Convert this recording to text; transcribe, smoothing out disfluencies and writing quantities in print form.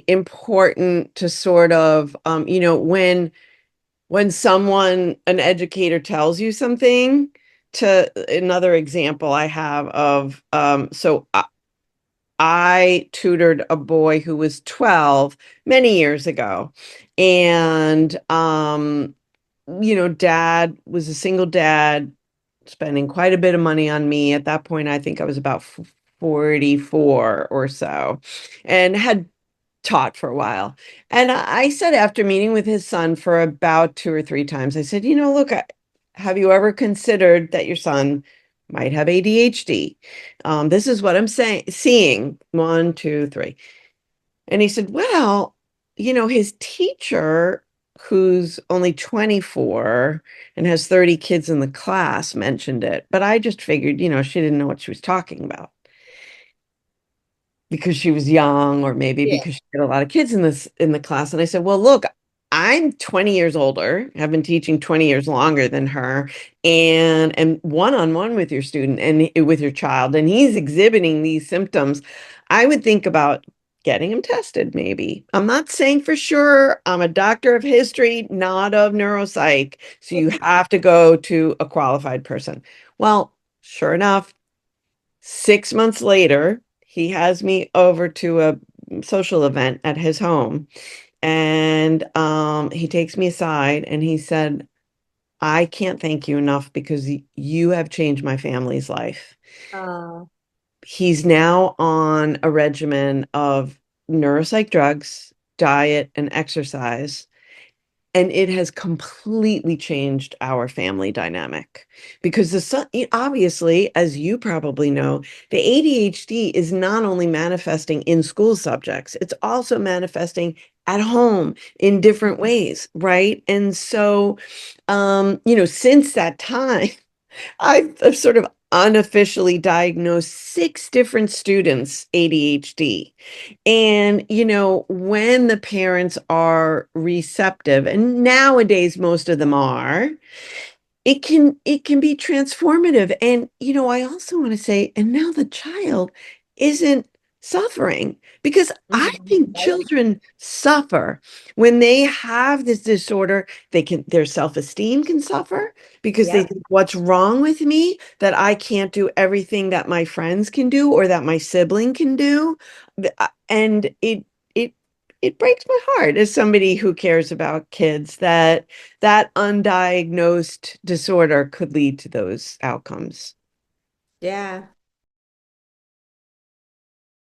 important to sort of, when someone, an educator tells you something, to another example I have of, I tutored a boy who was 12 many years ago. And, dad was a single dad, spending quite a bit of money on me. At that point, I think I was about 44 or so, and had taught for a while. And I said, after meeting with his son for about two or three times, I said, look, have you ever considered that your son might have ADHD? This is what I'm seeing. One, two, three. And he said, well, his teacher, who's only 24 and has 30 kids in the class, mentioned it. But I just figured, she didn't know what she was talking about because she was young, or maybe Yeah. because she had a lot of kids in the class. And I said, well, look, I'm 20 years older, have been teaching 20 years longer than her, and one-on-one with your student and with your child, and he's exhibiting these symptoms. I would think about getting him tested, maybe. I'm not saying for sure. I'm a doctor of history, not of neuropsych. So you have to go to a qualified person. Well, sure enough, 6 months later, he has me over to a social event at his home. And he takes me aside and he said, I can't thank you enough because you have changed my family's life. Oh, He's now on a regimen of neuropsych drugs, diet, and exercise. And it has completely changed our family dynamic because the son, obviously, as you probably know, the ADHD is not only manifesting in school subjects, it's also manifesting at home in different ways, right? And so, since that time, I've sort of unofficially diagnosed six different students ADHD. And, when the parents are receptive, and nowadays most of them are, it can be transformative. And, I also want to say, and now the child isn't suffering, because I think right. children suffer when they have this disorder. Their self-esteem can suffer because they Yep. think, what's wrong with me that I can't do everything that my friends can do or that my sibling can do. And it breaks my heart, as somebody who cares about kids, that undiagnosed disorder could lead to those outcomes. Yeah.